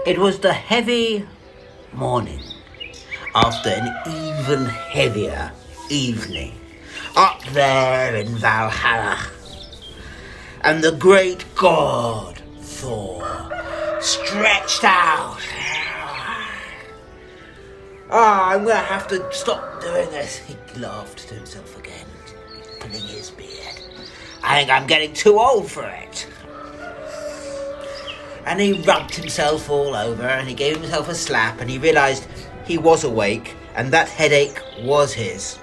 It was the heavy morning after an even heavier evening up there in Valhalla. And the great god Thor stretched out. I'm going to have to stop doing this. He laughed to himself again, pulling his beard. I think I'm getting too old for it. And he rubbed himself all over and he gave himself a slap and he realised he was awake and that headache was his.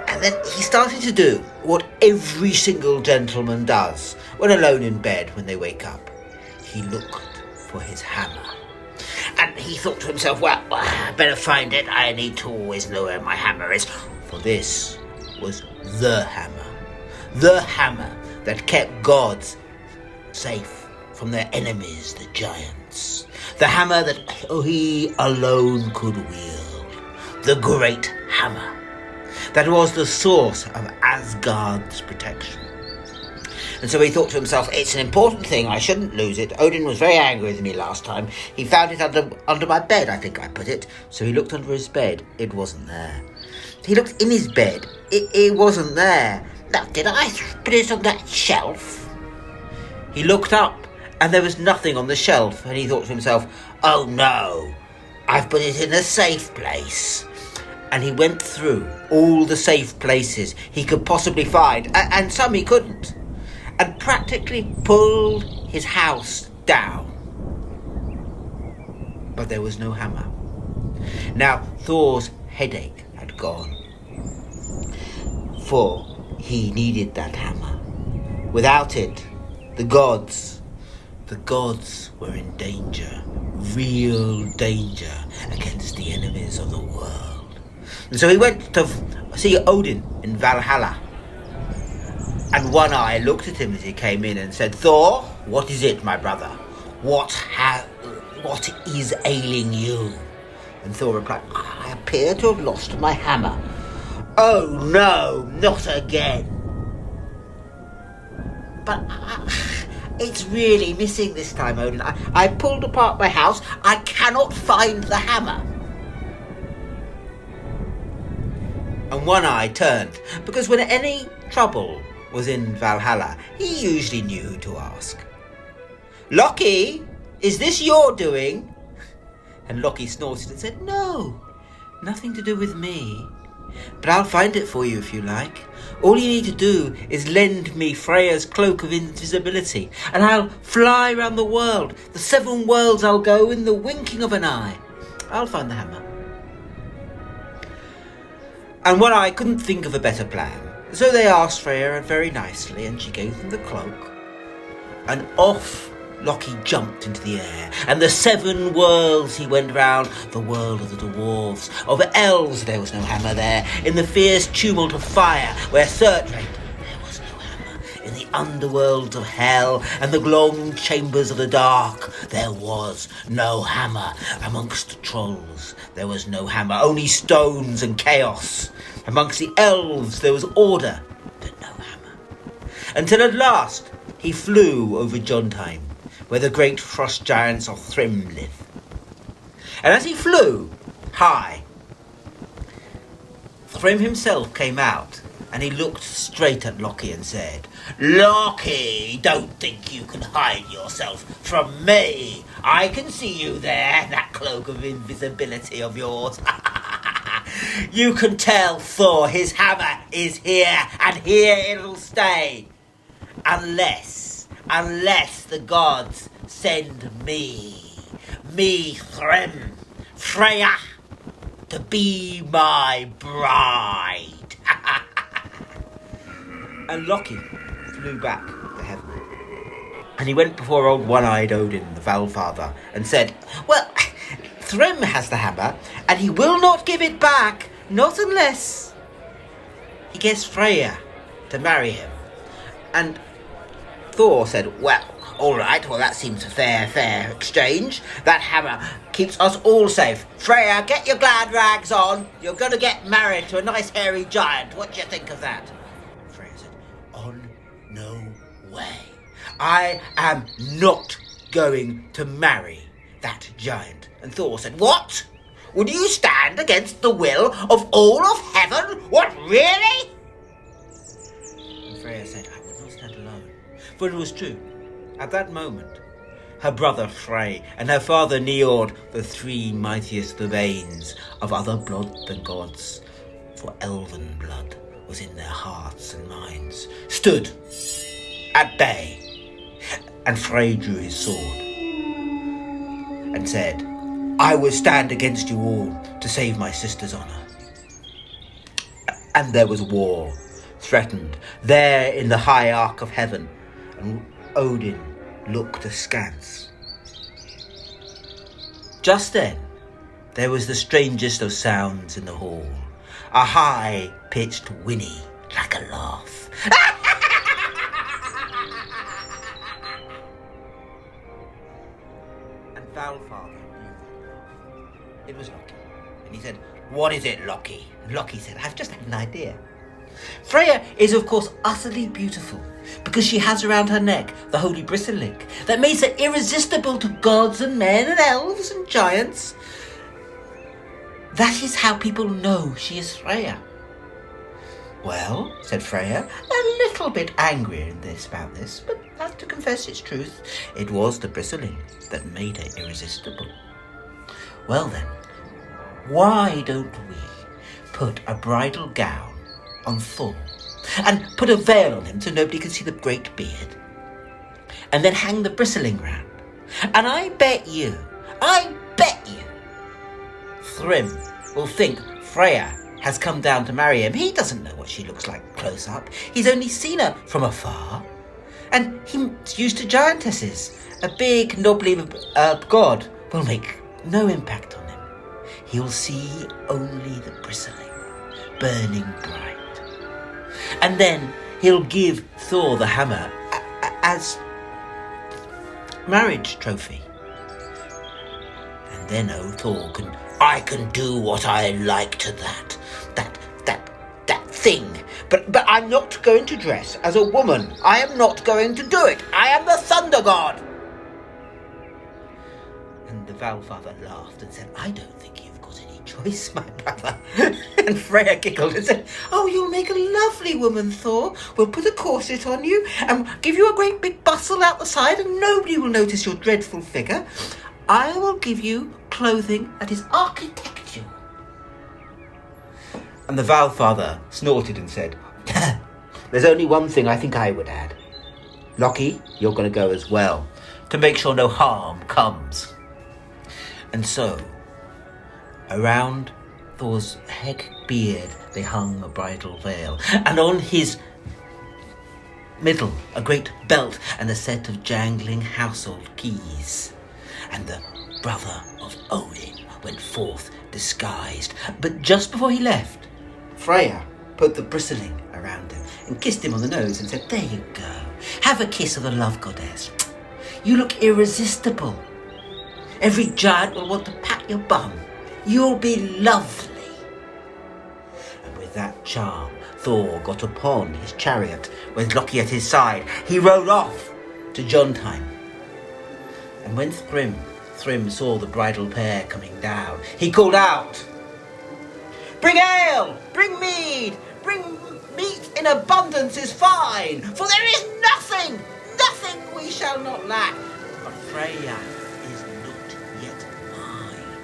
And then he started to do what every single gentleman does when alone in bed when they wake up. He looked for his hammer. And he thought to himself, well, I better find it. I need to always know where my hammer is. For this was the hammer. The hammer that kept gods safe from their enemies, the giants. The hammer that he alone could wield. The great hammer. That was the source of Asgard's protection. And so he thought to himself, it's an important thing, I shouldn't lose it. Odin was very angry with me last time. He found it under my bed, I think I put it. So he looked under his bed. It wasn't there. He looked in his bed. It wasn't there. Now, did I put it on that shelf? He looked up, and there was nothing on the shelf. And he thought to himself, oh no, I've put it in a safe place. And he went through all the safe places he could possibly find, and some he couldn't. And practically pulled his house down. But there was no hammer. Now, Thor's headache had gone. For he needed that hammer. Without it, the gods were in danger. Real danger against the enemies of the world. And so he went to see Odin in Valhalla. And One Eye looked at him as he came in and said, Thor, what is it, my brother? What is ailing you? And Thor replied, I appear to have lost my hammer. Oh no, not again. But it's really missing this time, Odin. I pulled apart my house. I cannot find the hammer. And One Eye turned, because when any trouble was in Valhalla, he usually knew who to ask. Loki, is this your doing? And Loki snorted and said, no, nothing to do with me. But I'll find it for you if you like. All you need to do is lend me Freya's cloak of invisibility, and I'll fly around the world. The 7 worlds I'll go in the winking of an eye. I'll find the hammer. And One Eye couldn't think of a better plan. So they asked Freya very nicely, and she gave them the cloak. And off Loki jumped into the air, and the 7 worlds he went round. The world of the dwarves, of elves, there was no hammer there. In the fierce tumult of fire, where search reigned, there was no hammer. In the underworlds of hell, and the long chambers of the dark, there was no hammer. Amongst the trolls, there was no hammer, only stones and chaos. Amongst the elves there was order, but no hammer. Until at last he flew over Jotunheim, where the great frost giants of Thrym live. And as he flew high, Thrym himself came out, and he looked straight at Loki and said, Loki, don't think you can hide yourself from me. I can see you there, that cloak of invisibility of yours. You can tell Thor his hammer is here, and here it'll stay. Unless the gods send me Thrym, Freya, to be my bride. And Loki flew back to heaven. And he went before old One-Eyed Odin, the Valfather, and said, well, Thrym has the hammer, and he will not give it back, not unless he gets Freya to marry him. And Thor said, well, all right, well, that seems a fair exchange. That hammer keeps us all safe. Freya, get your glad rags on. You're going to get married to a nice hairy giant. What do you think of that? Freya said, on no way. I am not going to marry that giant. And Thor said, "What? Would you stand against the will of all of heaven? What, really?" And Freya said, "I would not stand alone." For it was true. At that moment, her brother Frey and her father Njord, the three mightiest of Ains, of other blood than gods, for elven blood was in their hearts and minds, stood at bay. And Frey drew his sword and said, "I will stand against you all to save my sister's honour." And there was war threatened there in the high arc of heaven, and Odin looked askance. Just then, there was the strangest of sounds in the hall, a high-pitched whinny like a laugh. And Valfather knew that laugh. It was Loki. And he said, "What is it, Loki?" And Loki said, "I've just had an idea. Freya is, of course, utterly beautiful, because she has around her neck the holy bristle that makes her irresistible to gods and men and elves and giants. That is how people know she is Freya." "Well," said Freya, a little bit angry about this, but had to confess its truth, it was the bristling that made her irresistible. "Well then, why don't we put a bridal gown on Thor, and put a veil on him so nobody can see the great beard, and then hang the bristling round, and I bet you, Thrym will think Freya has come down to marry him. He doesn't know what she looks like close up. He's only seen her from afar, and he's used to giantesses. A big, knobbly god will make no impact on him. He'll see only the bristling, burning bright. And then he'll give Thor the hammer as marriage trophy. And then Thor I can do what I like to that thing. But I'm not going to dress as a woman. I am not going to do it. I am the Thunder God." And the Valfather laughed and said, "I don't think you've got any choice, my brother." And Freya giggled and said, "Oh, you'll make a lovely woman, Thor. We'll put a corset on you and give you a great big bustle out the side, and nobody will notice your dreadful figure. I will give you clothing that is architectural." And the Valfather snorted and said, "There's only one thing I think I would add. Loki, you're going to go as well, to make sure no harm comes." And so, around Thor's head beard they hung a bridal veil, and on his middle a great belt and a set of jangling household keys. And the brother of Odin went forth disguised, but just before he left, Freya put the bristling around him and kissed him on the nose and said, "There you go. Have a kiss of the love goddess. You look irresistible. Every giant will want to pat your bum. You'll be lovely." And with that charm, Thor got upon his chariot with Loki at his side. He rode off to Jotunheim. And when Thrym saw the bridal pair coming down, he called out, "Bring ale, bring mead, bring meat in abundance is fine, for there is nothing we shall not lack. But Freya is not yet mine."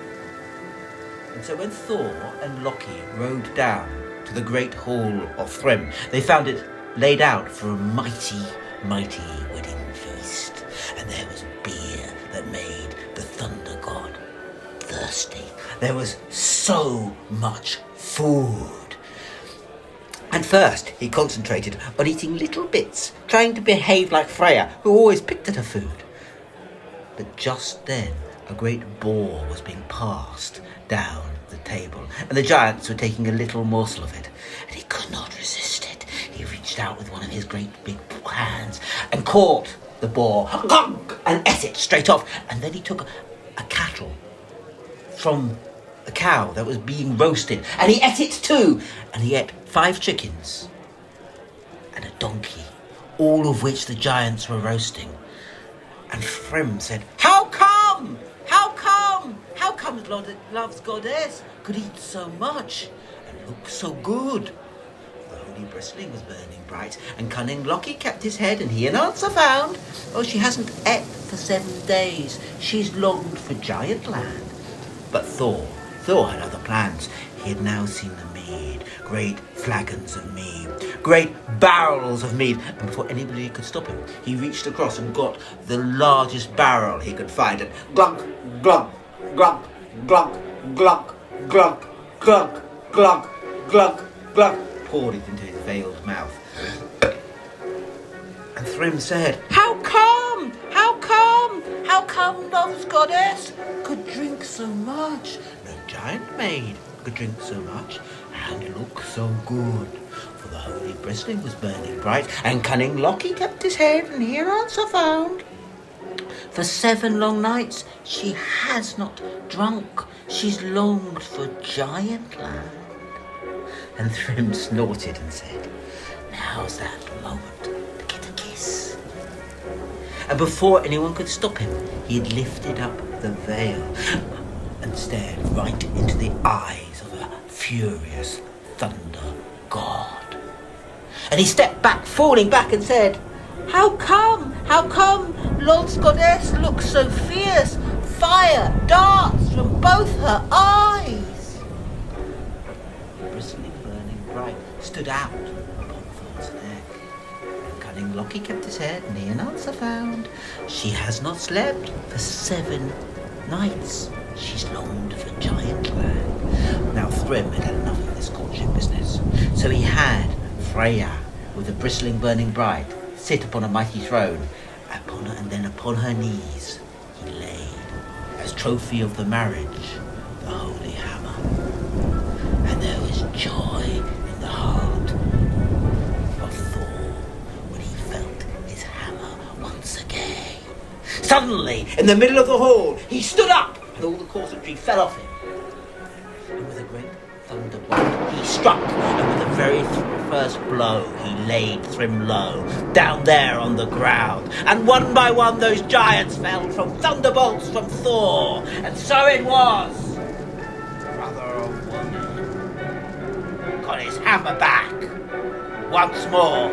And so when Thor and Loki rode down to the great hall of Thrym, they found it laid out for a mighty, mighty wedding feast. And there was beer that made the Thunder God thirsty. There was so much food. And first he concentrated on eating little bits, trying to behave like Freya, who always picked at her food. But just then a great boar was being passed down the table, and the giants were taking a little morsel of it, and he could not resist it. He reached out with one of his great big hands and caught the boar and ate it straight off. And then he took a cattle from a cow that was being roasted, and he ate it too. And he ate 5 chickens and a donkey, all of which the giants were roasting. And Thrym said, How come love's goddess could eat so much and look so good. The holy bristling was burning bright, and cunning Loki kept his head, and he an answer found. Oh, she hasn't ate for 7 days. She's longed for giant land. But Thor had other plans. He had now seen the mead, great flagons of mead, great barrels of mead, and before anybody could stop him, he reached across and got the largest barrel he could find, and glunk, glunk, glunk, glunk, glunk, glunk, glunk, glunk, glunk, glunk, poured it into his veiled mouth. And Thrym said, How come? How come? How come love's goddess could drink so much? No giant maid could drink so much and look so good. For the holy bristling was burning bright, and cunning Loki kept his head, and here answer found. For 7 long nights she has not drunk. She's longed for giant land. And Thrym snorted and said, Now's that moment to get a kiss. And before anyone could stop him, he had lifted up the veil and stared right into the eyes of a furious thunder god. And he stepped back, falling back, and said, How come Lord's goddess looks so fierce? Fire darts from both her eyes. The bristling burning bright stood out upon Thor's neck. And cunning Loki kept his head, and he an answer found. She has not slept for 7 nights. She's longed for giant land. Now Thrym had enough of this courtship business, so he had Freya, with the bristling burning bride, sit upon a mighty throne. And then upon her knees he laid, as trophy of the marriage, the holy hammer. And there was joy in the heart of Thor when he felt his hammer once again. Suddenly, in the middle of the hall, he stood up, and all the corsetry fell off him. And with a great thunderbolt he struck, and with the very first blow he laid Thrym low, down there on the ground. And one by one those giants fell from thunderbolts from Thor. And so it was. Brother of woman got his hammer back once more.